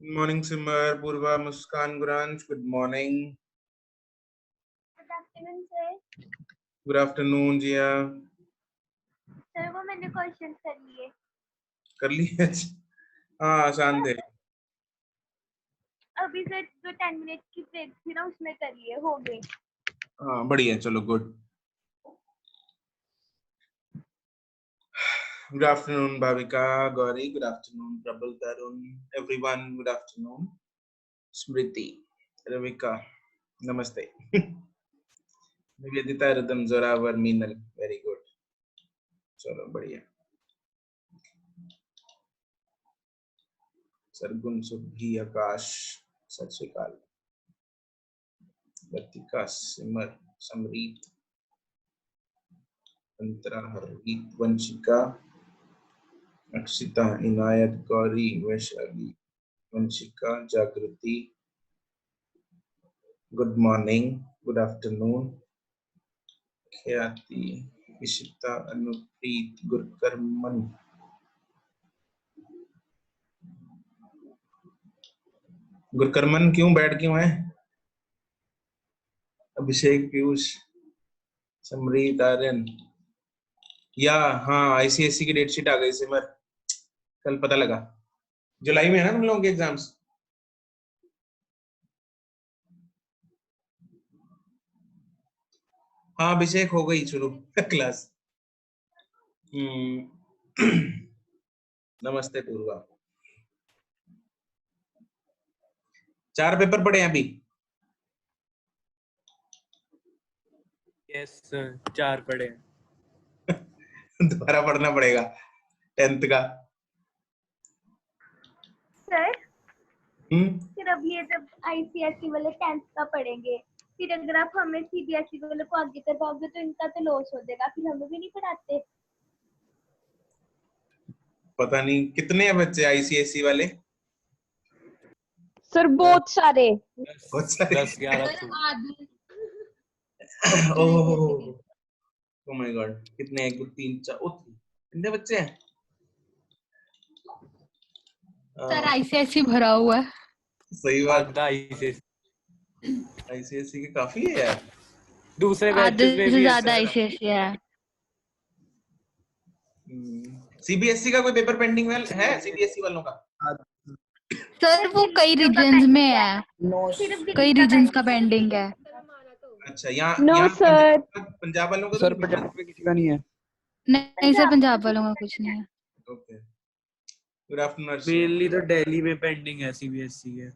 Good morning, Simar, Purva, Muskan, Guranj. Good morning. Good afternoon, sir. Good afternoon, Jia. Sir वो मैंने question कर लिए. कर लिए? हाँ, आसान थे. अभी सर जो 10 मिनट की ब्रेक थी ना उसमें कर लिए, हो गए. हाँ, बढ़िया. चलो, good. Good afternoon, Bhavika, Gauri. Good afternoon, Prabal, Tarun. Everyone, good afternoon. Smriti, Ravika, Namaste. Nivedita, Rhythm, Zoravar, Meenal. Very good. चलो, बढ़िया. सरगुन, सुभी, आकाश, सत श्री अकाल. लतिका, सिमर, समरीत, अंतरा, हरवीत, वंशिका, अक्षिता, इनायत, गौरी, वैशाली, वंशिका, जागृति. Good morning, good afternoon. ख्याति, इशिता, अनुप्रीत, गुरकर्मन. गुरकर्मन क्यों बैठ क्यों है? अभिषेक, पीयूष, समरीत, आर्यन. या हाँ, आईसीएससी की डेट शीट आ गई सिमर. कल पता लगा. जुलाई में है ना तुम लोगों के एग्जाम्स? हाँ, अभिषेक हो गई शुरू क्लास. नमस्ते पूर्वा. 4 पेपर पढ़े हैं अभी. यस सर, 4 पढ़े हैं. दोबारा पढ़ना पड़ेगा 10th का. सर फिर अब ये जब आईसीएसई वाले 10th का पढ़ेंगे, फिर अगर आप हमें सीबीएसई वाले को आगे करवाओगे तो इनका तो लॉस हो जाएगा, फिर हमें भी नहीं पढ़ाते. पता नहीं कितने हैं बच्चे आईसीएसई वाले. सर बहुत सारे. बहुत सारे. 10-11 ओह माय गॉड. कितने? 1 2 3 4 कितने बच्चे हैं? सर आईसीएसई भरा हुआ है. सही बात. आधा आईसीएसई के काफी है यार. दूसरे आधे बैचेस में से भी ज्यादा आईसीएसई है. सीबीएसई का कोई पेपर पेंडिंग है सीबीएसई वालों का? सर वो कई रीजन्स में है, कई रीजन्स का पेंडिंग है. अच्छा, यहाँ नो सर. पंजाब वालों का सर पंजाब में किसी का नहीं है. नहीं सर, पंजाब वालों का कुछ नहीं है. ओके. Good afternoon. मेनली तो दिल्ली में पेंडिंग है सीबीएसई के.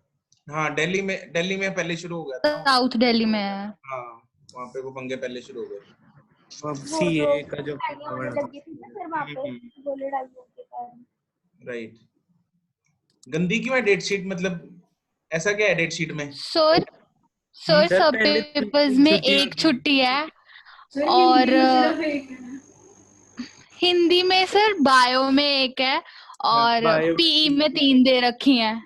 हाँ, दिल्ली में पहले शुरू हो गया था. साउथ दिल्ली में है. हाँ, वहाँ पे वो पंगे पहले शुरू हो गए. अब सीए का जो लगी थी ना सर वहाँ पे वो लड़ाइयों के कारण. राइट. गंदी क्यों है डेट शीट? मतलब ऐसा क्या है डेट शीट में? सर सब पेपर्स में एक छुट्टी है और हिंदी में सर बायो में एक है और पीई में 3 दे रखी हैं.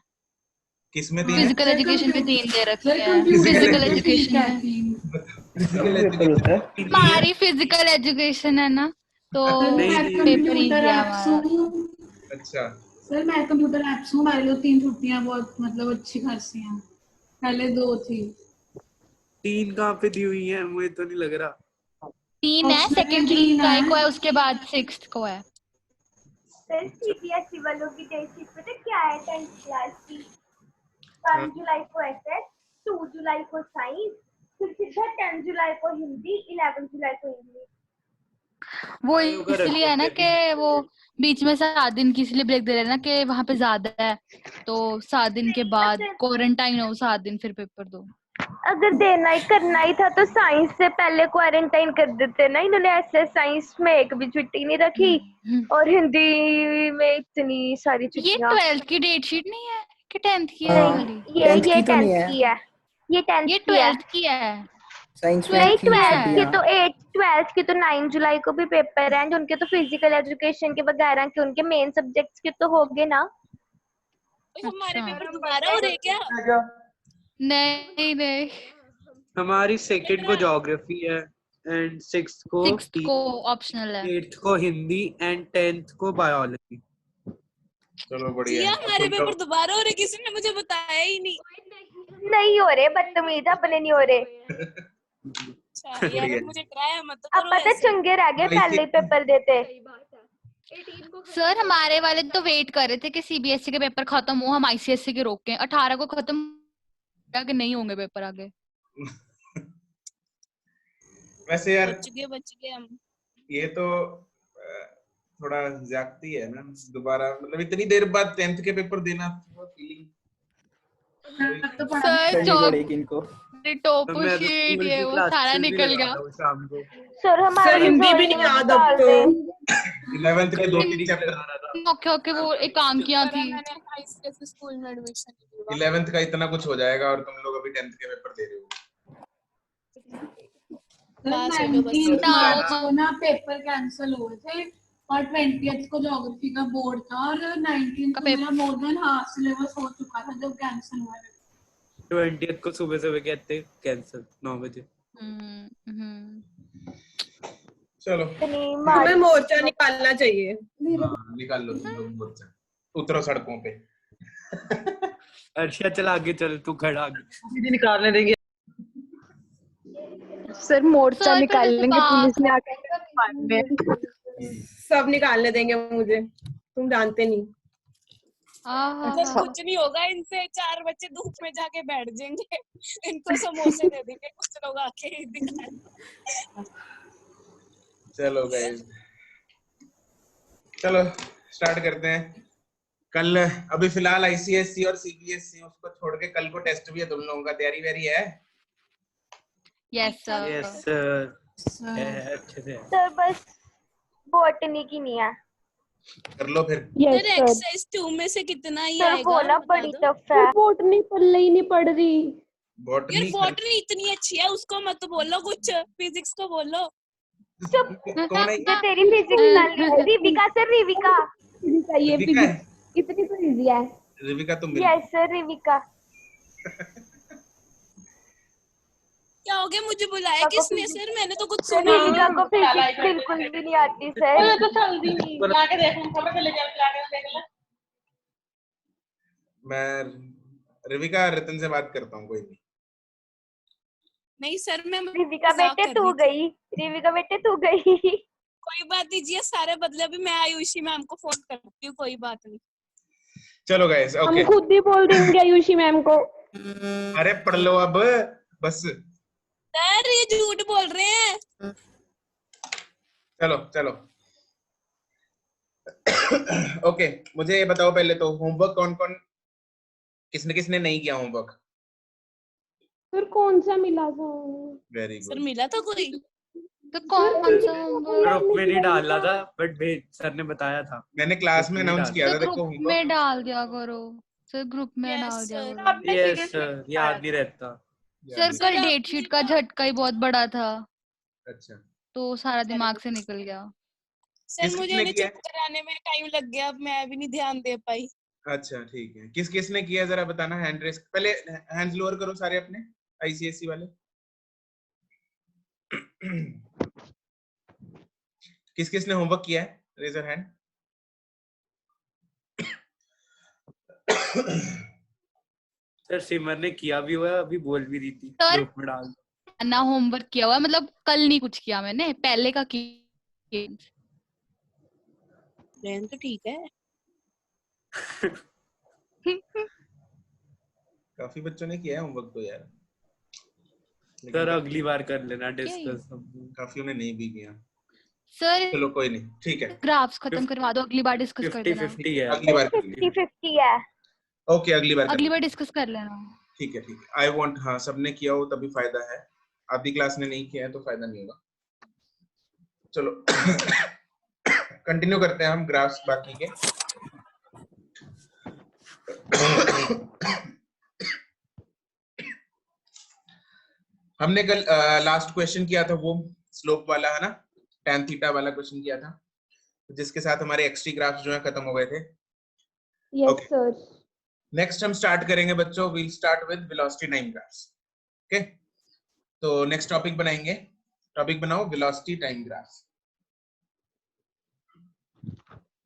किसमें 3 है? फिजिकल एजुकेशन में 3 दे रखी हैं. फिजिकल एजुकेशन में हमारी फिजिकल एजुकेशन है ना, तो पेपर इजी है हमारा. अच्छा सर मैं कंप्यूटर एप्स हूँ, हमारे लिए 3 छुट्टियां बहुत मतलब अच्छी खासी हैं. पहले 2 थी. 3 कहाँ पे दी हुई है? मुझे तो नहीं लग रहा. 3 है, 2 जुलाई को है, उसके बाद 6 को है. सर सीबीएसई वालों की डेट शीट पता क्या है? 10th क्लास की 1 जुलाई को ऐसे, 2 जुलाई को साइंस, फिर सीधा 10 जुलाई को हिंदी, 11 जुलाई को इंग्लिश. वो इसलिए है ना कि वो बीच में 7 दिन की इसलिए ब्रेक दे रहे हैं ना कि वहाँ पे ज्यादा है, तो 7 दिन के बाद क्वारंटाइन हो 7 दिन, फिर पेपर दो. अगर देना ही करना ही था तो साइंस से पहले क्वारंटाइन कर देते ना. इन्होंने ऐसे साइंस में एक भी छुट्टी नहीं रखी और हिंदी में इतनी सारी छुट्टियां. ये 12th की डेट शीट नहीं है कि 10th की है? ये 10th की है. ये 12th की है. साइंस में 12th की तो 9 जुलाई को भी पेपर है. उनके तो फिजिकल एजुकेशन के वगैरह के उनके मेन सब्जेक्ट्स के तो हो गए ना. हमारे पेपर दोबारा हो रहे क्या? नहीं हमारी 2nd को ज्योग्राफी है एंड 6th को ऑप्शनल है. 8th को हिंदी एंड 10th को बायोलॉजी. चलो बढ़िया जिया है। अब हमारे तुम पेपर लोग दोबारा हो रहे, किसी ने मुझे बताया ही नहीं। नहीं हो रहे, बदतमीज अपने नहीं हो रहे। अच्छा यार बढ़िया है। मुझे ट्राई मत अब करो पता ऐसे। चुंगे रह गए पहले ही पेपर देते। सर हमारे वाले तो वेट कर रहे थे कि सीबीएसई के पेपर खत्म हो, हम आईसीएसई के रोके। 18 को खत्म कि नहीं होंगे पेपर आगे। वैसे यार बच गए हम। ये तो थोड़ा ज्यादती है ना, दोबारा मतलब इतनी देर बाद 10th के पेपर देना, फीलिंग तो पढ़ा सर करनी चौक पड़ेगी इनको। टोपो मैं तो शीट स्कूल ये की वो सारा क्लासेस भी निकल लगा गया। रहा हूँ शाम को। सर हमारा सर हिंदी भी result नहीं मत याद अब निकाल तो। दे। 11th के 2-3 कल चैप्टर, आ रहा था। ओके ओके वो एक काम किया करा थी। मैंने आईसीएसई स्कूल में एडमिशन लिया। 11th का इतना कुछ हो जाएगा और तुम लोग अभी 10th के पेपर दे रहे हो। पास हो गए बस। 19 बताओ मार्च को ना पेपर कैंसिल हुए थे और 20th को ज्योग्राफी का बोर्ड था और 19 का को मेरा मोर देन हाफ सिलेबस हो चुका था जब कैंसिल हुआ था। 20th को सुबह सुबह कहते कैंसिल 9 बजे। चलो इतनी हमें मारी मोर्चा निकालना चाहिए। हाँ, निकाल लो तुम लोग मोर्चा, उतरो सड़कों पे। अर्षा चल आगे चल, तू खड़ा आगे। दीदी निकालने देंगे। सर मोर्चा सर, निकाल फिर लेंगे, बात- पुलिस ने आके सब निकालने देंगे मुझे, तुम जानते नहीं। बस कुछ नहीं होगा इनसे, 4 बच्चे धूप में जाके बैठ जाएंगे, इनको समोसे दे देंगे कुछ लोग आके दिखाएं। चलो गाइस, चलो स्टार्ट करते हैं। कल अभी फिलहाल आईसीएसई और सीबीएसई उसको छोड़ के कल को टेस्ट भी है तुम लोगों का, तैयारी वैरी है? Yes sir. यस सर, अच्छे से। सर बस बॉटनी की नहीं है। कर लो फिर। Yes sir sir. एक्सरसाइज 2 में से कितना ही सर आएगा वो ना बता बड़ी दो। टफ है। बॉटनी पल्ले ही नहीं पड़ रही। यार बॉटनी बॉटनी इतनी अच्छी है, उसको मत बोलो कुछ, फिजिक्स को बोलो। चुप। कौन है? जो तेरी फिजिक्स वाली रिविका सर, रिविका। ये रिविका है? फिजिक्स इतनी तो इजी है। रिविका तुम यस सर रिविका। क्या हो गया, मुझे बुलाया आपको किसने physics- सर? मैंने तो कुछ सर सुना ही रिविका नहीं। को फिजिक्स बिल्कुल भी नहीं आती सर। तो चल दी नहीं, लाके देख ले, खबर चले जा, लाके देख ले। मैं रिविका रतन से बात करता हूँ, कोई नहीं। नहीं सर मैं रिविका मजाक बेटे कर तू रही थी। गई, रिविका बेटे तू गई। कोई बात नहीं जी, सारे बदले अभी मैं आयुषी मैम को फोन करती हूँ, कोई बात नहीं। चलो गाइस, ओके। हम खुद ही बोल देंगे आयुषी मैम को। अरे पढ़ लो अब बस। सर ये झूठ बोल रहे हैं। चलो चलो ओके, मुझे ये बताओ पहले तो होमवर्क कौन कौन, किसने किसने नहीं किया होमवर्क? फिर कौन सा मिला था? Very sir good. मिला था कोई? तो कौन सा होमवर्क? ग्रुप में नहीं डाला था बट सर ने बताया था। मैंने क्लास में अनाउंस किया था, तो देखो ग्रुप होमवर्क। में डाल दिया करो सर, ग्रुप में Yes, डाल दिया sir. करो। यस सर, याद नहीं रहता। सर सर, कल आपने डेट शीट का झटका ही बहुत बड़ा था, अच्छा, तो सारा दिमाग से निकल गया। सर मुझे किसने इन्हें किया? चुप कराने में टाइम लग गया, अब मैं भी नहीं ध्यान दे पाई। अच्छा ठीक है, किस किसने किया जरा बताना। हैंड रेस, पहले हैंड्स लोअर करो सारे अपने आईसीएसई वाले। किस किसने होमवर्क किया है, रेज योर हैंड। सर सिमर ने किया भी हुआ है, अभी बोल भी रही थी सर- ग्रुप में डाल। ना होमवर्क किया हुआ है, मतलब कल नहीं कुछ किया मैंने, पहले का किया। प्लान तो ठीक है। काफी बच्चों ने किया है होमवर्क तो यार, लेकिन सर अगली बार कर लेना डिस्कस। काफियों ने नहीं भी किया। सर चलो कोई नहीं, ठीक है। ग्राफ्स खत्म करवा दो, अगली बार डिस्कस कर देना। 50-50 है। अगली बार 50-50 है। ओके, अगली बार अगली करना। बार डिस्कस कर लेना। ठीक है ठीक है, आई वांट, हाँ सबने किया हो तभी फायदा है, आधी क्लास ने नहीं किया है तो फायदा नहीं होगा। चलो कंटिन्यू करते हैं हम ग्राफ्स बाकी के। हमने कल लास्ट क्वेश्चन किया था वो स्लोप वाला, है ना, tan थीटा वाला क्वेश्चन किया था, जिसके साथ हमारे एक्सटी ग्राफ्स जो है खत्म हो गए थे। Yes Okay. सर। नेक्स्ट हम स्टार्ट करेंगे बच्चों, we'll start with velocity time graphs. Okay, तो नेक्स्ट टॉपिक बनाएंगे, टॉपिक बनाओ velocity time graphs.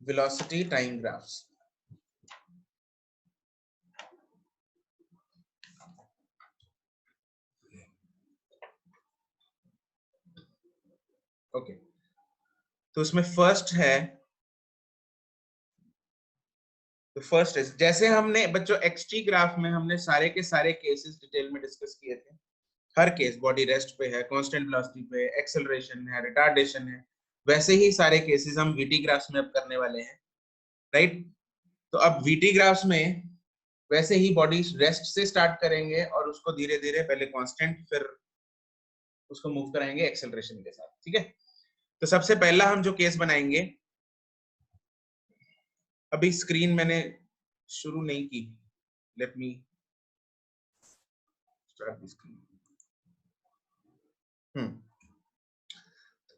Velocity time graphs. Okay, तो उसमें फर्स्ट है, तो फर्स्ट है जैसे हमने बच्चों एक्सटी ग्राफ में हमने सारे के सारे केसेस डिटेल में डिस्कस किए थे। हर केस बॉडी रेस्ट पे है, कांस्टेंट वेलोसिटी पे, एक्सेलरेशन है, रिटार्डेशन है, वैसे ही सारे केसेस हम वीटी ग्राफ्स में अब करने वाले हैं, राइट। तो अब वीटी ग्राफ्स में वैसे ही बॉडी रेस्ट से स्टार्ट करेंगे और उसको धीरे धीरे पहले कांस्टेंट फिर उसको मूव कराएंगे एक्सेलरेशन के साथ, ठीक है। तो सबसे पहला हम जो केस बनाएंगे, अभी स्क्रीन मैंने शुरू नहीं की, let me start the screen.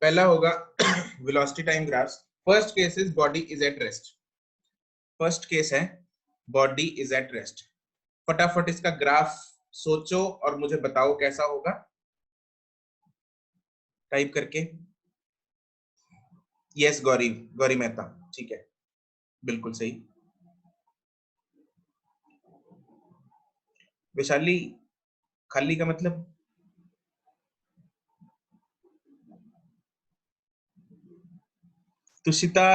पहला होगा velocity time graphs. First case is body is at rest. First case है बॉडी इज एट रेस्ट। फटाफट इसका ग्राफ सोचो और मुझे बताओ कैसा होगा, टाइप करके। यस गौरी, गौरी मेहता, ठीक है, बिल्कुल सही। वैशाली, खाली का मतलब तुषिता,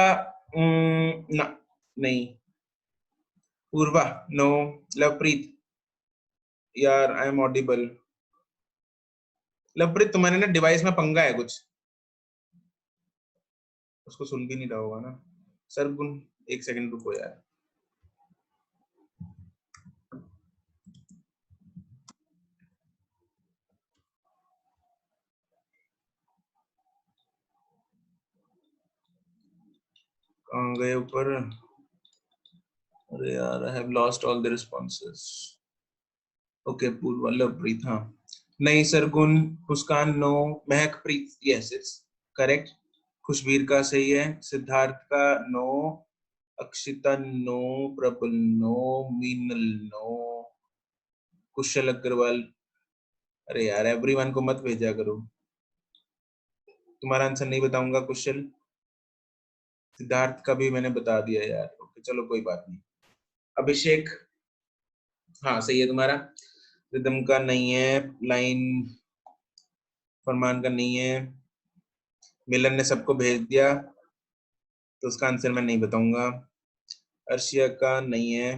ना नहीं। पूर्वा नो। लवप्रीत, यार आई एम ऑडिबल। लवप्रीत तुम्हारे ना डिवाइस में पंगा है कुछ, उसको सुन भी नहीं रहा होगा ना। सरगुण एक सेकंड रुको यार। कहाँ गए ऊपर? अरे यार, I have lost all the responses. Okay, Purva, Lovepreet, हाँ नहीं, Sargun, Muskan no, Mehakpreet yes it's correct, Khushbir का सही है, सिद्धार्थ का no, Akshita no, Prabal no, Meenal no, Kushal Agarwal. अरे यार एवरीवन को मत भेजा करो, तुम्हारा आंसर नहीं बताऊंगा कुशल। सिद्धार्थ का भी मैंने बता दिया यार। ओके चलो कोई बात नहीं। अभिषेक, हाँ सही है तुम्हारा। रिदम का नहीं है, लाइन फरमान का नहीं है, मिलन ने सबको भेज दिया तो उसका आंसर मैं नहीं बताऊंगा। अर्शिया का नहीं है,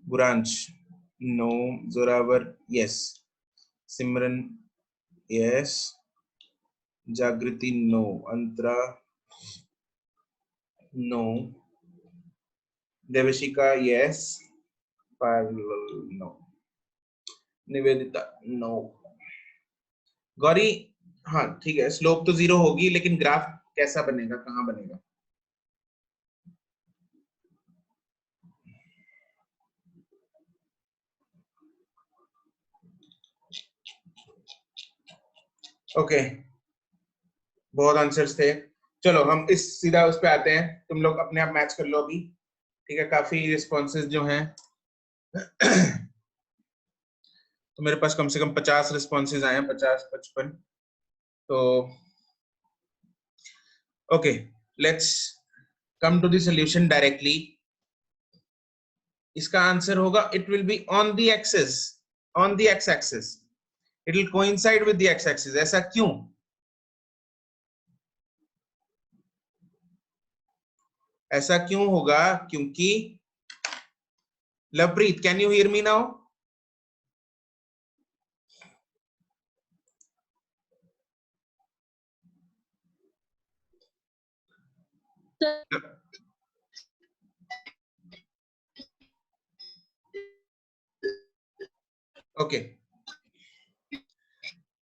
Buransh no, Zorawar yes, Simran yes, Jagriti no, Antara no, Devshika yes, Parul no, Nivedita no, Gauri हाँ ठीक है, स्लोप तो 0 होगी लेकिन ग्राफ कैसा बनेगा, कहाँ बनेगा? ओके बहुत आंसर्स थे, चलो हम इस सीधा उस पे आते हैं, तुम लोग अपने आप मैच कर लो अभी, ठीक है। काफी रिस्पॉन्सेज जो हैं तो मेरे पास कम से कम 50 रिस्पॉन्सेज आए हैं, 50-55। तो okay let's come to the solution directly. इसका आंसर होगा it will be on the axis, on the X axis, it will coincide with the X axis. ऐसा क्यों? ऐसा क्यों होगा? क्योंकि Lovepreet, can you hear me now? Okay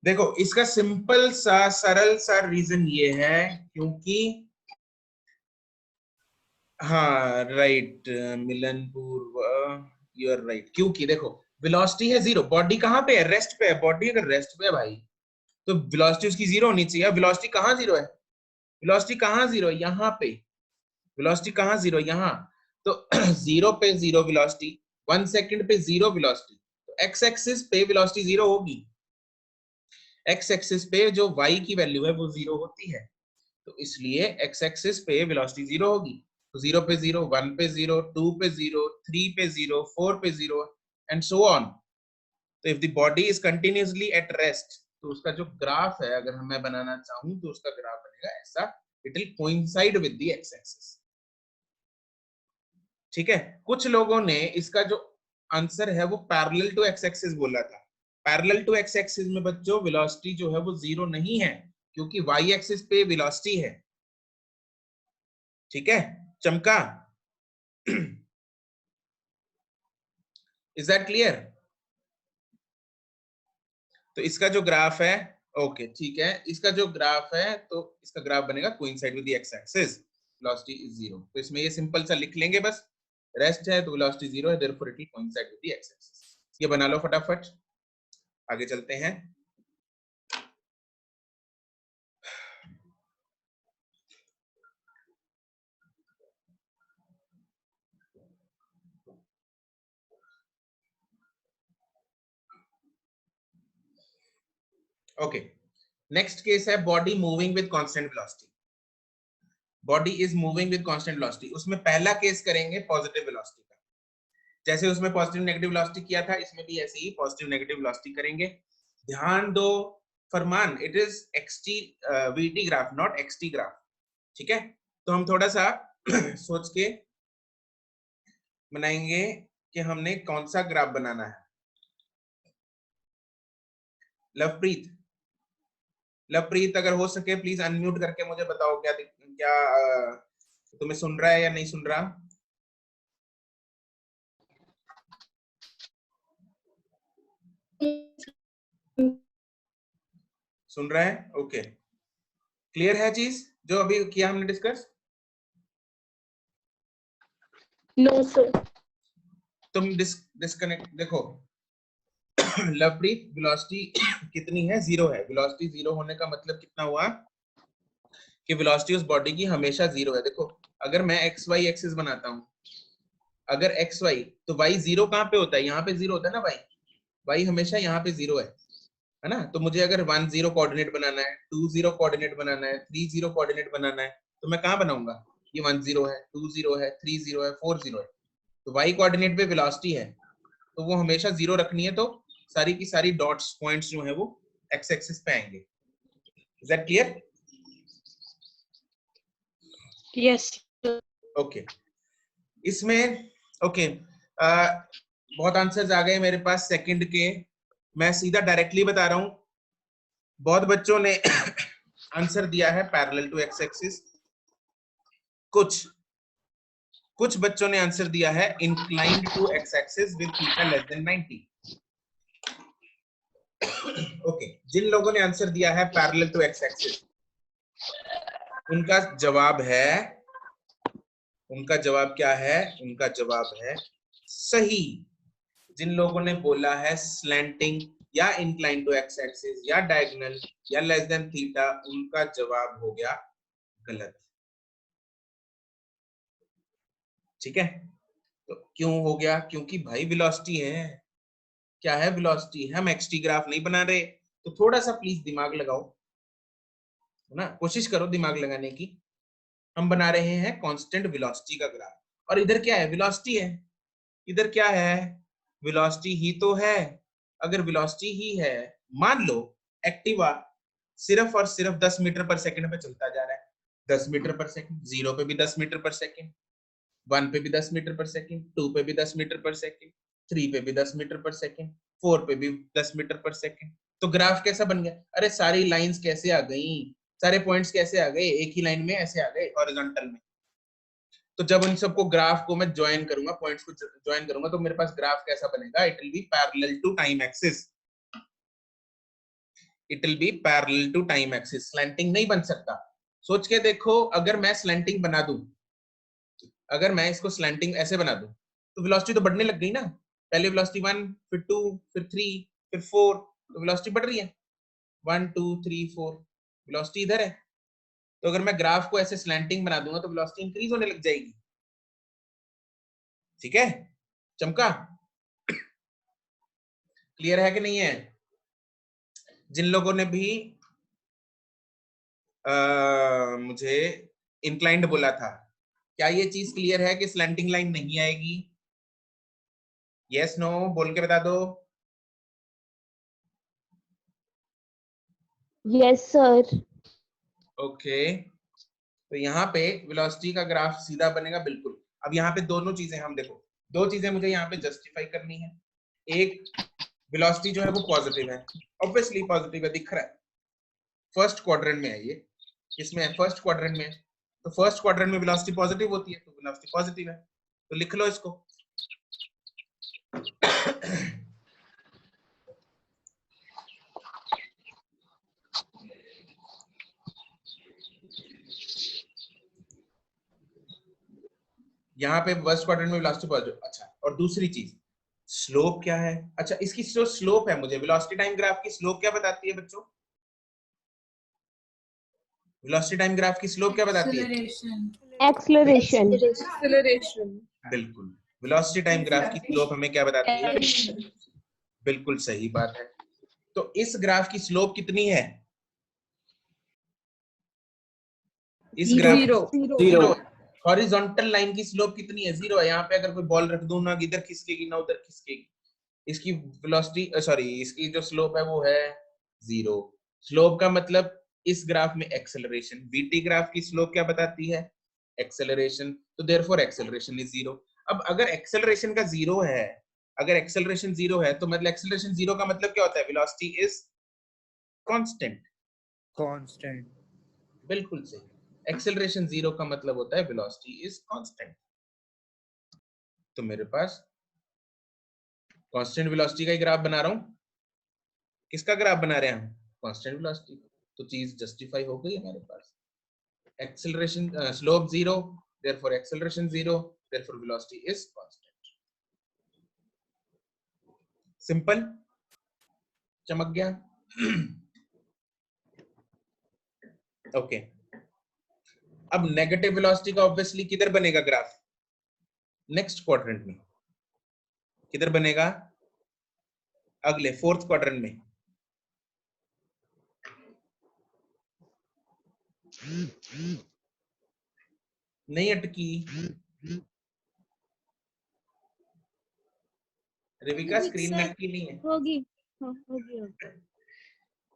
देखो इसका सिंपल सा सरल सा रीजन ये है, क्योंकि हाँ राइट मिलन, पूर्व यू आर राइट, क्योंकि देखो वेलोसिटी है 0, बॉडी कहाँ पे है? रेस्ट पे है। बॉडी अगर रेस्ट पे है भाई तो वेलोसिटी उसकी 0 होनी चाहिए। वेलोसिटी कहाँ 0 है? वेलोसिटी कहाँ 0 है? यहाँ पे। वेलोसिटी कहाँ 0 है? यहाँ। तो 0 पे 0 वेलोसिटी, 1 सेकंड पे 0 वेलोसिटी, तो एक्स एक्सिस पे वेलोसिटी 0 होगी। एक्स एक्सिस पे जो y की वैल्यू है वो 0 होती है, तो इसलिए एक्स एक्सिस पे वेलोसिटी 0 होगी। तो 0 पे 0, 1 पे 0, 2 पे 0, 3 पे 0, 4 पे 0 एंड सो ऑन। तो if the body is continuously at rest तो उसका जो ग्राफ है अगर मैं बनाना चाहूं तो उसका ग्राफ बनेगा ऐसा, it will coincide with the X axis. ठीक है, कुछ लोगों ने इसका जो आंसर है वो पैरेलल टू एक्स एक्सिस बोला था। पैरेलल टू एक्स एक्सिस में बच्चों वेलोसिटी जो है वो 0 नहीं है, क्योंकि वाई एक्सिस पे वेलोसिटी है। ठीक है, चमका? Is that clear? तो इसका जो ग्राफ है, ओके ठीक है, इसका जो ग्राफ है तो इसका ग्राफ बनेगा coincide with the X axis, velocity is 0। तो इसमें ये सिंपल सा लिख लेंगे बस, रेस्ट है तो वेलोसिटी 0 है, therefore it will coincide with the X axis. ये बना लो फटाफट, आगे चलते हैं। ओके, नेक्स्ट केस है body moving with constant velocity. Body is moving with constant velocity. उसमें पहला केस करेंगे पॉजिटिव वेलोसिटी का, जैसे उसमें पॉजिटिव नेगेटिव वेलोसिटी किया था, इसमें भी ऐसे ही पॉजिटिव नेगेटिव वेलोसिटी करेंगे। ध्यान दो Farman, it is XT VT graph, not XT graph. ठीक है, तो हम थोड़ा सा सोच के बनाएंगे कि हमने कौन सा ग्राफ बनाना है। लवप्रीत, लवप्रीत अगर हो सके प्लीज अनम्यूट करके मुझे बताओ, क्या तुम्हें सुन रहा है या नहीं सुन रहा? सुन रहा है? ओके, क्लियर है चीज जो अभी किया हमने डिस्कस? No sir. तुम डिस्कनेक्ट देखो। लवप्रीत, वेलोसिटी कितनी है? 0 है। वेलोसिटी 0 होने का मतलब कितना हुआ कि वेलोसिटी उस बॉडी की हमेशा 0 है। देखो अगर मैं एक्स वाई एक्सिस बनाता हूँ, अगर एक्स वाई, तो वाई 0 कहाँ पे होता है? यहाँ पे 0 होता है ना वाई, वाई हमेशा यहाँ पे 0 है ना? तो मुझे अगर 1 0 कोऑर्डिनेट बनाना है, 2 0 कोऑर्डिनेट बनाना है, 3 0 कोऑर्डिनेट बनाना है, तो मैं कहाँ बनाऊंगा? ये 1 0 है, 2 0 है, 3 0 है, 4 0 है। तो वाई कोऑर्डिनेट पे वेलोसिटी है तो वो हमेशा 0 रखनी है, तो सारी की सारी डॉट्स पॉइंट्स जो है वो एक्स एक्सिस पे आएंगे। Is that clear? Yes. Okay, इसमें ओके बहुत आंसर्स आ गए मेरे पास सेकंड के। मैं सीधा डायरेक्टली बता रहा हूं, बहुत बच्चों ने आंसर दिया है पैरेलल टू एक्स एक्सिस, कुछ बच्चों ने आंसर दिया है inclined to X axis with theta less than 90। Okay, जिन लोगों ने आंसर दिया है पैरेलल टू एक्स एक्सिस, उनका जवाब क्या है? उनका जवाब है सही। जिन लोगों ने बोला है स्लैंटिंग या इंक्लाइन टू एक्स एक्सिस या डायगोनल या लेस देन थीटा, उनका जवाब हो गया गलत। ठीक है, तो क्यों हो गया? क्योंकि भाई वेलोसिटी है। क्या है? वेलोसिटी। हम एक्सटी ग्राफ नहीं बना रहे, तो थोड़ा सा प्लीज दिमाग लगाओ, है ना? कोशिश करो दिमाग लगाने की। हम बना रहे हैं कांस्टेंट वेलोसिटी का ग्राफ, और इधर क्या है? वेलोसिटी है। इधर क्या है? वेलोसिटी ही तो है। अगर वेलोसिटी ही है, मान लो एक्टिवा सिर्फ और सिर्फ 10 मीटर पर सेकंड पे चलता जा रहा है, 10 मीटर पर सेकंड, 0 पे भी 10 मीटर पर सेकंड, 1 पे भी 10 मीटर पर सेकंड, 2 पे भी 10 मीटर पर सेकंड, 3 पे भी 10 मीटर पर सेकंड, 4 पे भी 10 मीटर पर सेकंड। तो ग्राफ कैसा बन गया? अरे सारी लाइंस कैसे आ गई, सारे पॉइंट्स कैसे आ गए? एक ही लाइन में ऐसे आ गए हॉरिजॉन्टल में। तो जब उन सबको ग्राफ को मैं ज्वाइन करूंगा, पॉइंट्स को ज्वाइन करूंगा, तो मेरे पास ग्राफ कैसा बनेगा? It will be parallel to time axis. It will be parallel to time axis. Slanting नहीं बन सकता। सोच के देखो, अगर मैं स्लैंटिंग बना दूं, अगर मैं इसको स्लैंटिंग ऐसे बना दूं, तो वेलोसिटी तो बढ़ने लग गई ना। पहले वेलोसिटी 1, फिर 2, फिर 3, फिर 4, तो वेलोसिटी बढ़ रही है। 1 2 3 4, वेलोसिटी इधर है। तो अगर मैं ग्राफ को ऐसे स्लैंटिंग बना दूंगा तो वेलोसिटी इंक्रीज होने लग जाएगी। ठीक है, चमका? क्लियर है कि नहीं है? जिन लोगों ने भी मुझे इंक्लाइंड बोला था, क्या ये चीज क्लियर है कि स्लैंटिंग लाइन नहीं आएगी? यस नो बोल के बता दो। Yes, sir. ओके तो यहाँ पे वेलोसिटी का ग्राफ सीधा बनेगा बिल्कुल। अब यहाँ पे दोनों चीजें हम देखो, दो चीजें मुझे यहाँ पे जस्टिफाई करनी है। एक, वेलोसिटी जो है वो पॉजिटिव है, ऑब्वियसली पॉजिटिव है, दिख रहा है, फर्स्ट क्वाड्रेंट में है ये। किसमें है? फर्स्ट क्वाड्रेंट में। तो फर्स्ट क्वाड्रेंट में वेलोसिटी पॉजिटिव होती है, तो वेलोसिटी पॉजिटिव है, तो लिख लो इसको। यहाँ पे फर्स्ट क्वाड्रेंट में वेलोसिटी पॉजिटिव। अच्छा, और दूसरी चीज स्लोप क्या है? अच्छा, इसकी जो स्लोप है, मुझे वेलोसिटी टाइम ग्राफ की स्लोप क्या बताती है बच्चों? वेलोसिटी टाइम ग्राफ की स्लोप क्या बताती है? Acceleration. बिल्कुल, वेलोसिटी टाइम ग्राफ की स्लोप हमें क्या बताती है? बिल्कुल सही बात है। तो इस ग्राफ की स्लोप कितनी है? इस ग्राफ जीरो। हॉरिजॉन्टल लाइन की स्लोप कितनी है? जीरो है। यहाँ पे अगर कोई बॉल रख दूं ना इधर खिसकेगी ना उधर खिसकेगी। इसकी वेलोसिटी सॉरी इसकी जो स्लोप है वो है जीरो। स्लोप का मतलब इस ग्राफ में एक्सेलरेशन। वीटी ग्राफ की स्लोप क्या बताती है? एक्सेलरेशन। तो देयरफॉर एक्सेलरेशन इज जीरो। अब अगर एक्सेलरेशन का जीरो है, अगर एक्सेलरेशन जीरो है तो मतलब एक्सेलरेशन जीरो का मतलब क्या होता है? Velocity is constant. कांस्टेंट, बिल्कुल सही। एक्सेलरेशन जीरो का मतलब होता है वेलोसिटी इज कांस्टेंट। तो मेरे पास कांस्टेंट वेलोसिटी का ही ग्राफ बना रहा हूं। किसका ग्राफ बना रहे हैं हम? Constant velocity. तो चीज जस्टिफाई हो गई हमारे पास। Acceleration slope zero, therefore acceleration zero, therefore velocity is constant. Simple, चमक गया। ओके अब नेगेटिव वेलोसिटी का ऑब्वियसली किधर बनेगा ग्राफ? नेक्स्ट क्वाड्रेंट में। किधर बनेगा? अगले फोर्थ क्वाड्रेंट में। नहीं अटकी रेविका, स्क्रीन में अटकी नहीं है? होगी होगी।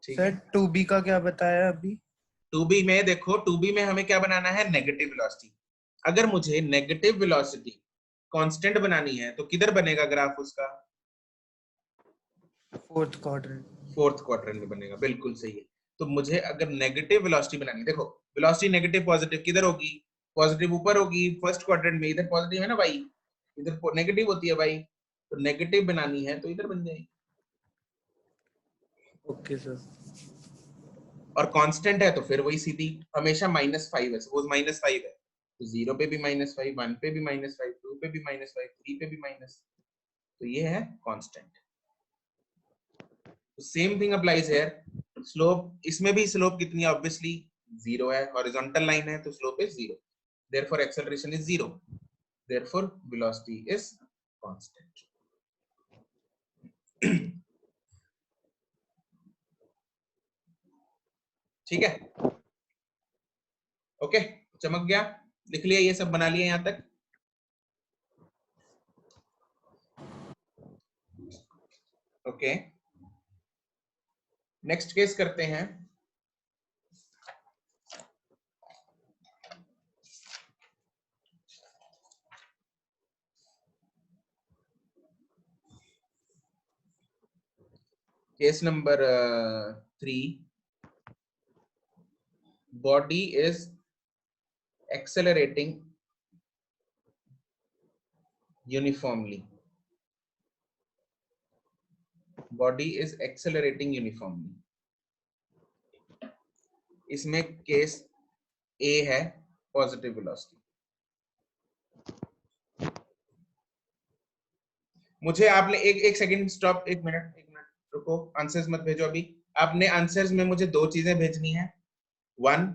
ठीक सर है। 2B का क्या बताया अभी? 2B में देखो, 2B में हमें क्या बनाना है? Negative velocity. अगर मुझे नेगेटिव वेलोसिटी कांस्टेंट बनानी है तो किधर बनेगा ग्राफ उसका? Fourth quadrant. फोर्थ क्वाड्रेंट में बनेगा, बिल्कुल सही है। तो मुझे अगर नेगेटिव वेलोसिटी बनानी है, देखो वेलोसिटी नेगेटिव पॉजिटिव किधर होगी? पॉजिटिव ऊपर होगी फर्स्ट क्वाड्रेंट में। इधर पॉजिटिव है ना भाई, इधर नेगेटिव होती है भाई। तो नेगेटिव बनानी है तो इधर बन जाएगी। Okay sir. और कांस्टेंट है तो फिर वही सीधी हमेशा -5 है। सपोज -5 है तो 0 पे भी -5, 1 पे भी -5, 2 पे भी -5, 3 पे भी माइनस। तो ये है कांस्टेंट। तो same thing applies here. Slope, इसमें भी स्लोप कितनी है? ऑब्वियसली 0 है, हॉरिजॉन्टल लाइन है तो slope is 0, therefore acceleration is 0, therefore velocity is constant. ठीक है, ओके चमक गया। लिख लिया, ये सब बना लिया यहां तक। ओके नेक्स्ट केस करते हैं। Case number 3, body is accelerating uniformly. Body is accelerating uniformly. इसमें केस A है पॉजिटिव वेलोसिटी। मुझे आपने एक सेकंड स्टॉप, एक मिनट रुको, आंसर्स मत भेजो अभी। आपने आंसर्स में मुझे दो चीजें भेजनी है। 1,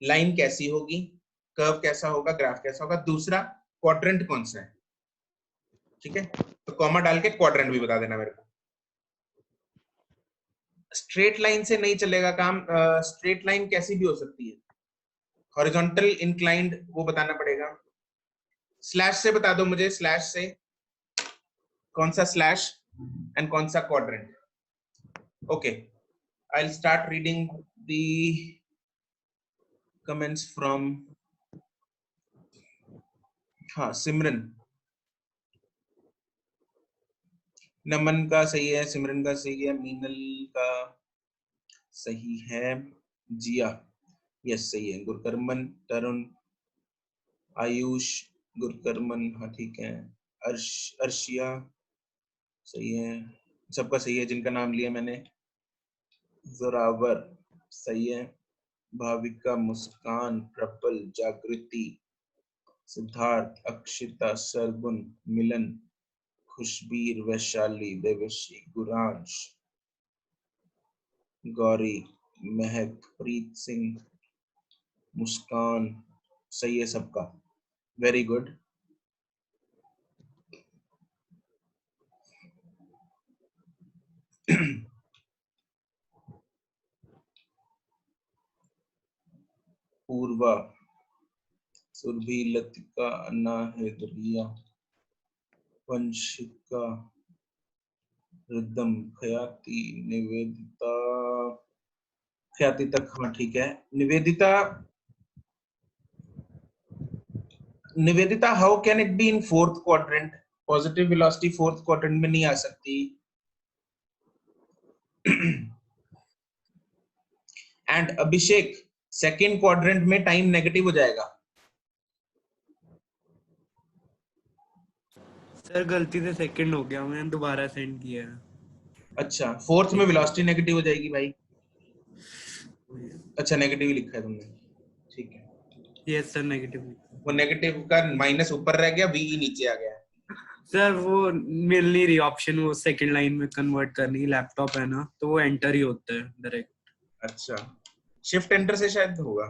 लाइन कैसी होगी, कर्व कैसा होगा, ग्राफ कैसा होगा। दूसरा, क्वाड्रेंट कौन सा है। ठीक है, तो कॉमा डाल के क्वाड्रेंट भी बता देना मेरे को। स्ट्रेट लाइन से नहीं चलेगा काम। स्ट्रेट लाइन कैसी भी हो सकती है, हॉरिजॉन्टल इंक्लाइंड वो बताना पड़ेगा। स्लैश से बता दो मुझे, स्लैश से कौन सा स्लैश एंड कौन सा quadrant. Okay I'll start reading the comments from हाँ सिमरन, नमन का सही है, सिमरन का सही है, मीनल का सही है, जिया यस सही है, गुरकर्मन, तरुण, आयुष, गुरकर्मन हाँ ठीक है, अर्शिया सही है, सबका सही है जिनका नाम लिया मैंने, जोरावर सही है, भाविका, मुस्कान, प्रबल, जागृति, सिद्धार्थ, अक्षिता, सरगुन, मिलन, खुशबीर, वैशाली, देवश्री, गुरांश, गौरी, महक, प्रीत सिंह, मुस्कान सही है सबका, वेरी गुड। पूर्वा, सुरभि, लतिका, अन्ना, हैदरिया, वंशिका, रिदम, ख्याति, निवेदिता, ख्याति तक हाँ ठीक है, Nivedita how can it be in fourth quadrant, positive velocity fourth quadrant में नहीं आ सकती। एंड अभिषेक सेकंड क्वाड्रेंट में टाइम नेगेटिव हो जाएगा। सर गलती से सेकंड हो गया, मैंने दोबारा सेंड किया। अच्छा फोर्थ में वेलोसिटी नेगेटिव हो जाएगी भाई। अच्छा नेगेटिव ही लिखा है तुमने, ठीक है। Yes sir negative. वो नेगेटिव का माइनस ऊपर रह गया, वी नीचे आ गया। सर वो मिल नहीं रही ऑप्शन, वो सेकंड लाइन में कन्वर्ट करने की, लैपटॉप है ना तो वो एंटर ही होता है डायरेक्ट। अच्छा शिफ्ट एंटर से शायद होगा,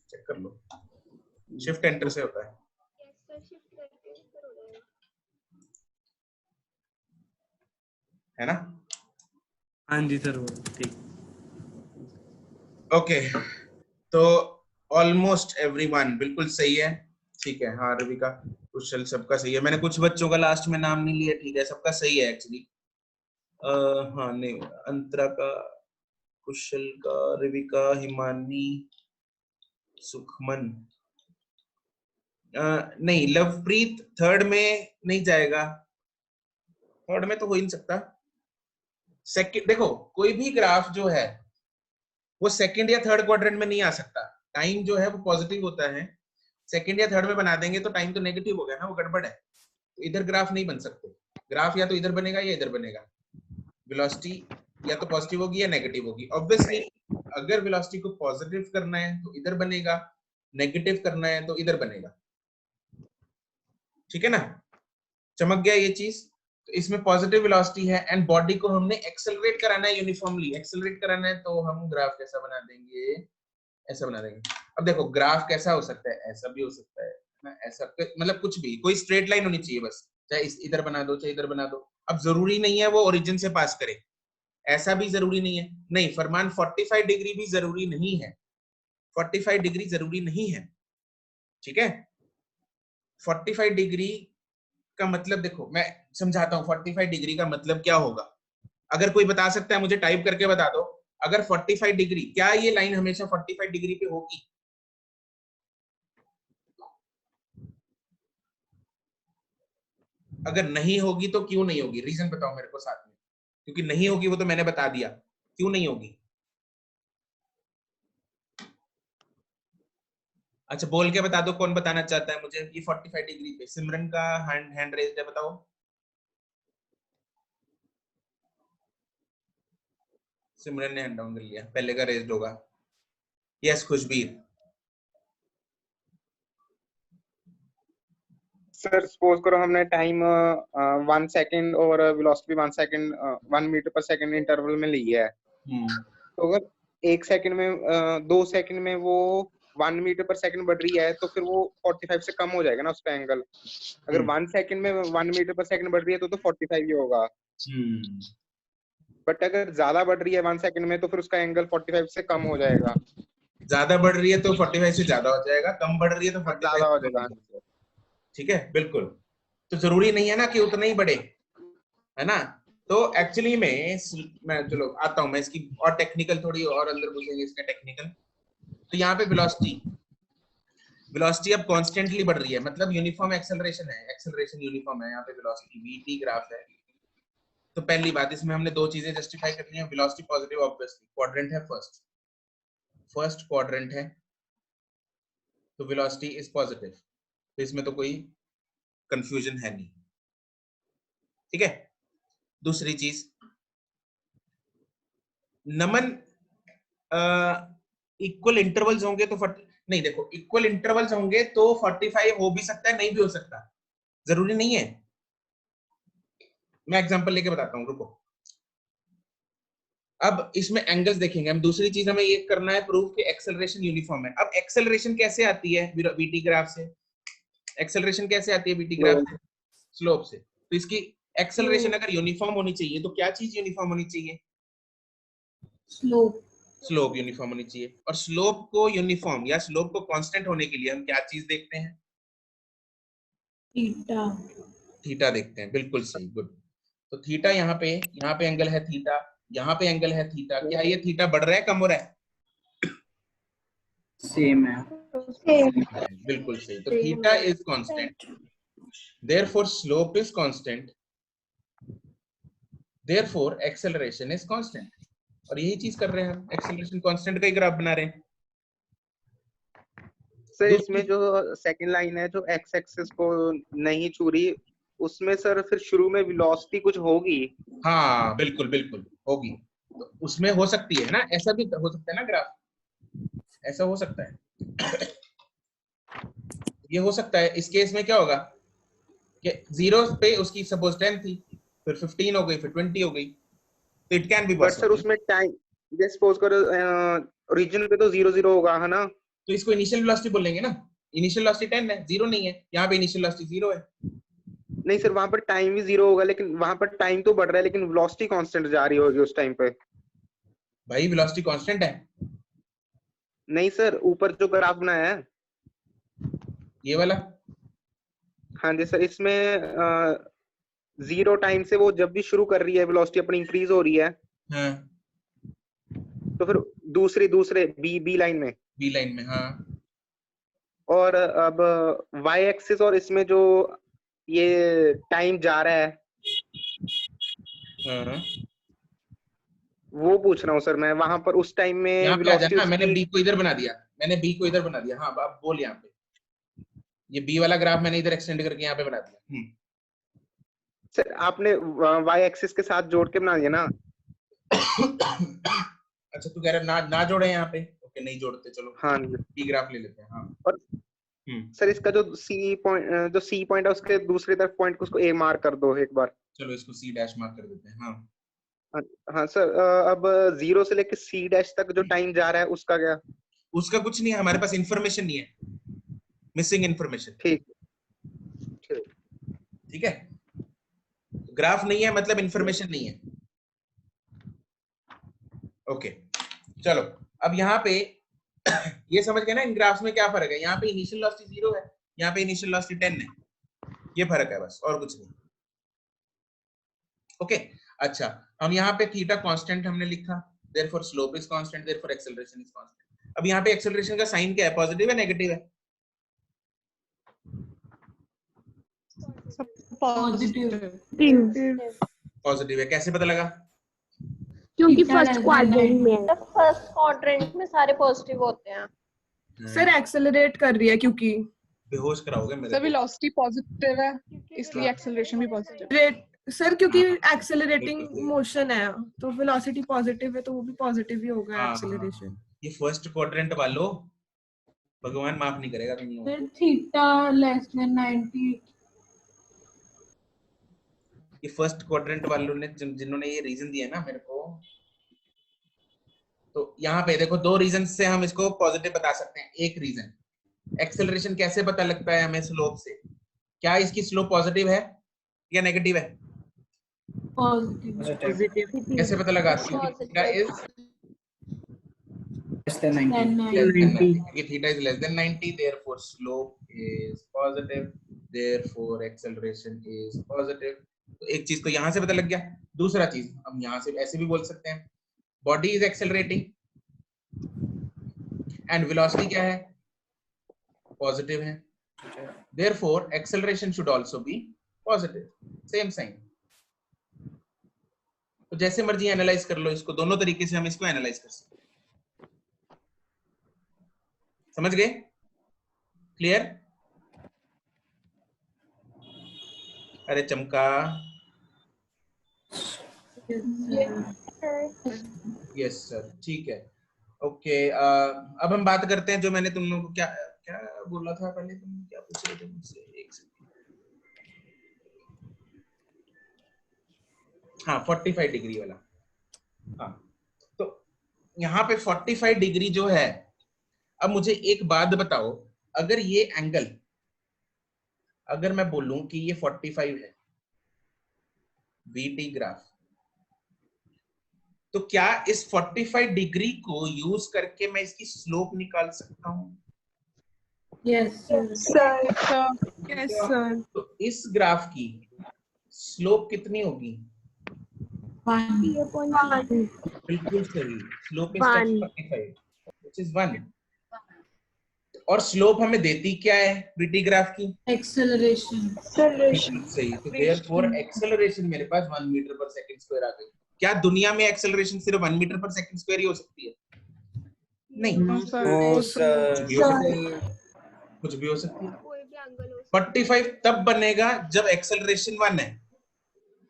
चेक कर लो, शिफ्ट एंटर से होता है। है ना? हाँ जी सर वो ठीक। ओके तो ऑलमोस्ट एवरीवन बिल्कुल सही है, ठीक है। हाँ रविका, कुशल सबका सही है, मैंने कुछ बच्चों का लास्ट में नाम नहीं लिया, ठीक है सबका सही है एक्चुअली। हाँ नहीं, अंतरा का, कुशल का, रविका, हिमानी, सुखमन, नहीं लवप्रीत थर्ड में नहीं जाएगा, थर्ड में तो हो ही नहीं सकता। सेकंड देखो, कोई भी ग्राफ जो है वो सेकंड या थर्ड क्वाड्रेंट में नहीं आ सकता। टाइम जो है वो पॉजिटिव होता है, सेकंड या थर्ड में बना देंगे तो टाइम तो नेगेटिव हो गया ना, वो गड़बड़ है। तो इधर ग्राफ नहीं बन सकते, ग्राफ या तो इधर बनेगा या इधर बनेगा, वेलोसिटी या तो पॉजिटिव होगी या नेगेटिव होगी। ऑब्वियसली अगर वेलोसिटी को पॉजिटिव करना है तो इधर बनेगा, नेगेटिव करना है तो इधर बनेगा, ठीक है ना, चमक गया ये चीज। तो इसमें पॉजिटिव वेलोसिटी है एंड बॉडी को हमने एक्सेलरेट कराना है, यूनिफॉर्मली एक्सेलरेट कराना है, तो हम ग्राफ कैसा बना देंगे, ऐसा बना देंगे। अब देखो ग्राफ कैसा हो सकता है, ऐसा भी हो सकता है ना, ऐसा मतलब कुछ भी, कोई स्ट्रेट लाइन होनी चाहिए बस, चाहे इधर बना दो चाहे इधर बना दो। अब जरूरी नहीं है वो ओरिजिन से पास करे, ऐसा भी जरूरी नहीं है, नहीं फरमान 45 डिग्री भी जरूरी नहीं है, 45 डिग्री जरूरी नहीं है, ठीक है। 45 डिग्री का मतलब देखो मैं समझाता हूँ, 45 डिग्री का मतलब क्या होगा, अगर कोई बता सकता है मुझे टाइप करके बता दो। अगर 45 डिग्री, क्या ये लाइन हमेशा 45 डिग्री पे होगी? अगर नहीं होगी तो क्यों नहीं होगी, रीजन बताओ मेरे को साथ में। क्योंकि नहीं होगी वो तो मैंने बता दिया, क्यों नहीं होगी? अच्छा बोल के बता दो कौन बताना चाहता है मुझे ये 45 डिग्री पे। सिमरन का हैंड रेज्ड है, बताओ। सिमरन ने हैंड डाउन कर लिया, पहले का रेज्ड होगा। यस खुशबीर। सर सपोज करो हमने टाइम 1 सेकंड और वेलोसिटी 1 सेकंड 1 मीटर पर सेकंड इंटरवल में ली है, तो अगर 1 सेकंड में 2 सेकंड में वो 1 मीटर पर सेकंड बढ़ रही है तो फिर वो 45 से कम हो जाएगा ना उसका एंगल। अगर 1 सेकंड में 1 मीटर पर सेकंड बढ़ रही है तो 45 ही होगा। बट अगर ज्यादा बढ़ रही है 1 सेकंड में तो फिर उसका एंगल 45 से कम हो जाएगा। ज्यादा बढ़ रही है तो 45 से ज्यादा हो जाएगा, कम बढ़ रही है तो 45 ज्यादा हो जाएगा, ठीक है बिल्कुल। तो जरूरी नहीं है ना कि उतना ही बढ़े, है ना। तो एक्चुअली मैं चलो आता हूं, मैं इसकी और टेक्निकल थोड़ी और अंदर घुसेंगे इसका टेक्निकल। तो यहाँ पे वेलोसिटी अब कॉन्स्टेंटली बढ़ रही है, मतलब यूनिफॉर्म एक्सेलरेशन है, एक्सेलरेशन यूनिफॉर्म है। यहाँ पे वेलोसिटी vt ग्राफ है। तो पहली बात, इसमें हमने दो चीजें जस्टिफाई करनी है। वेलोसिटी पॉजिटिव ऑब्वियसली, क्वाड्रेंट है फर्स्ट क्वाड्रेंट है, तो वेलोसिटी इज पॉजिटिव, तो इसमें तो कोई कंफ्यूजन है नहीं, ठीक है। दूसरी चीज, नमन इक्वल इंटरवल्स होंगे तो नहीं, देखो इक्वल इंटरवल्स होंगे तो 45 हो भी सकता है, नहीं भी हो सकता, जरूरी नहीं है। मैं एग्जांपल लेके बताता हूँ, रुको। अब इसमें एंगल्स देखेंगे हम। दूसरी चीज हमें ये करना है प्रूफ कि एक्सेलरेशन यूनिफॉर्म है। अब एक्सेलरेशन कैसे आती है वीटी ग्राफ से? एक्सेलरेशन कैसे आती है वीटी ग्राफ से? स्लोप से। तो इसकी एक्सेलरेशन अगर यूनिफॉर्म होनी चाहिए तो क्या चीज यूनिफॉर्म होनी चाहिए? स्लोप यूनिफॉर्म होनी चाहिए। और स्लोप को यूनिफॉर्म या स्लोप को कांस्टेंट होने के लिए हम क्या चीज देखते हैं? थीटा देखते हैं, बिल्कुल सही, गुड। तो थीटा यहाँ पे एंगल है थीटा, यहाँ पे एंगल है थीटा। क्या ये थीटा बढ़ रहा है, कम हो रहा है? सेम है, बिल्कुल सही। तो theta is constant, therefore slope is constant, therefore acceleration is constant. और यही चीज कर रहे हैं हम, एक्सेलरेशन कांस्टेंट का ही ग्राफ बना रहे हैं। सर इसमें जो सेकंड लाइन है जो एक्स एक्सिस को नहीं छू रही, उसमें सर फिर शुरू में वेलोसिटी कुछ होगी? हाँ बिल्कुल बिल्कुल होगी। तो उसमें हो सकती है ना, ऐसा भी हो सकता है ना ग्राफ, ऐसा हो सकता है, ये हो सकता है। इस केस में क्या होगा कि 0 पे उसकी सपोज 10 थी, फिर 15 हो गई, फिर 20 हो गई, तो it can be but sir उसमें टाइम, जैसे सपोज करो ओरिजिन पे तो 0 0 होगा, है ना? तो इसको इनिशियल वेलोसिटी बोलेंगे ना। इनिशियल वेलोसिटी 10 है, 0 नहीं है। यहाँ पे इनिशियल वेलोसिटी 0 है। नहीं सर, वहां पर टाइम भी 0 होगा, लेकिन वहां पर टाइम तो बढ़ रहा है लेकिन वेलोसिटी कांस्टेंट जा रही होगी उस टाइम पे। भाई वेलोसिटी कांस्टेंट है। नहीं सर, ऊपर जो ग्राफ बनाया है ये वाला, हाँ जी सर, इसमें 0 टाइम से वो जब भी शुरू कर रही है वेलोसिटी अपनी इंक्रीज हो रही है। हाँ। तो फिर दूसरे बी लाइन में हाँ। और अब वाई एक्सिस और इसमें जो ये टाइम जा रहा है, हाँ। वो पूछ रहा हूँ सर मैं। वहां पर उस टाइम में यहाँ पे आ जाना, वेलोसिटी मैंने बी को इधर बना दिया, हाँ अब बोल। यहाँ पे ये बी वाला ग्राफ मैंने इधर एक्सटेंड करके यहाँ पे बना दिया। सर आपने वाई एक्सिस के साथ जोड़ के बना दिया ना? अच्छा तू कह रहा ना जोड़े यहाँ पे? ओके नहीं जोड़ते, चलो हाँ बी ग्राफ ले लेते हैं। हाँ। और सर इसका जो सी पॉइंट है उसके दूसरी तरफ पॉइंट को उसको ए मार्क कर दो एक बार। चलो इसको सी डैश मार्क कर देते हैं। हाँ हाँ सर, अब 0 से लेकर सी डैश तक जो टाइम जा रहा है उसका क्या? उसका कुछ नहीं है, हमारे पास इंफॉर्मेशन नहीं है, मिसिंग इंफॉर्मेशन। ठीक है, ग्राफ नहीं है मतलब इंफॉर्मेशन नहीं है। ओके चलो, अब यहाँ पे ये समझ गए ना इन ग्राफ्स में क्या फर्क है? यहाँ पे इनिशियल वेलोसिटी 0 है, यहाँ पे इनिशियल वेलोसिटी 10 है, ये फर्क है बस, और कुछ नहीं। ओके अच्छा, हम यहाँ पे थीटा कांस्टेंट हमने लिखा, therefore slope is constant, therefore acceleration is constant. अब यहाँ पे एक्सेलरेशन का साइन क्या है, पॉजिटिव है नेगेटिव है? पॉजिटिव है। कैसे पता लगा? क्योंकि फर्स्ट क्वाड्रेंट में है। फर्स्ट क्वाड्रेंट में सारे पॉजिटिव होते हैं। सर एक्सेलरेट कर रही है क्योंकि बेहोश कराओगे मेरे। सर वेलोसिटी पॉजिटिव है इसलिए एक्सेलरेशन भी पॉजिटिव। सर क्योंकि एक्सेलरेटिंग मोशन है तो वेलोसिटी पॉजिटिव है तो वो भी पॉजिटिव ही होगा एक्सेलरेशन। ये फर्स्ट क्वाड्रेंट वालों भगवान माफ नहीं करेगा तुम लोगों को। Theta less than 90। ये फर्स्ट क्वाड्रेंट वालों ने जिन्होंने ये रीजन दिया ना मेरे को, तो यहाँ पे देखो दो रीजन से हम इसको पॉजिटिव बता सकते हैं। एक रीजन, एक्सेलरेशन कैसे पता लगता है हमें? स्लोप से। क्या इसकी स्लोप पॉजिटिव है या नेगेटिव है? पॉजिटिव। कैसे पता लगा? Theta is less than 90. Theta is less than 90, therefore slope is positive, therefore acceleration is positive, तो एक चीज तो यहां से पता लग गया। दूसरा चीज हम यहां से ऐसे भी बोल सकते हैं, body is accelerating and velocity क्या है, पॉजिटिव है, therefore acceleration should also be positive, same sign. तो जैसे मर्जी एनालाइज कर लो इसको, दोनों तरीके से हम इसको एनालाइज कर सकते हैं। समझ गए? क्लियर? अरे चमका, यस सर, ठीक है, ओके। अब हम बात करते हैं जो मैंने तुम लोगों को क्या क्या बोला था पहले, तुम क्या पूछ रहे थे मुझसे, एक सेकंड। हाँ 45 डिग्री वाला। हाँ तो यहाँ पे 45 डिग्री जो है, अब मुझे एक बात बताओ, अगर ये एंगल, अगर मैं बोलूं कि ये 45 है VT ग्राफ, तो क्या इस 45 डिग्री को यूज करके मैं इसकी स्लोप निकाल सकता हूं? Yes sir, yes sir. तो इस ग्राफ की स्लोप कितनी होगी? 1. बिल्कुल सही, स्लोप इज 45 व्हिच इज 1। और स्लोप हमें देती क्या है VT ग्राफ की? एक्सेलरेशन। सही, तो देयरफॉर एक्सेलरेशन मेरे पास 1 मीटर पर सेकंड स्क्वायर आ गई। क्या दुनिया में एक्सेलरेशन सिर्फ 1 मीटर पर सेकंड स्क्वायर ही हो सकती है? नहीं, कुछ भी हो सकती है। 45 तब बनेगा जब एक्सेलरेशन 1 है,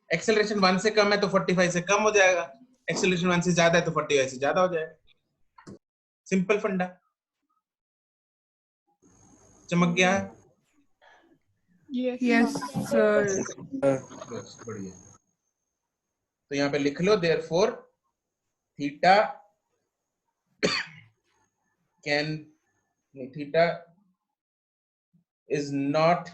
एक्सेलरेशन 1 से कम है तो 45 से कम हो जाएगा, एक्सेलरेशन 1 से ज्यादा है तो 45 से ज्यादा हो जाएगा। सिंपल फंडा, चमक गया है? Yes sir. बस बढ़िया। तो यहाँ पे लिख लो, therefore theta theta is not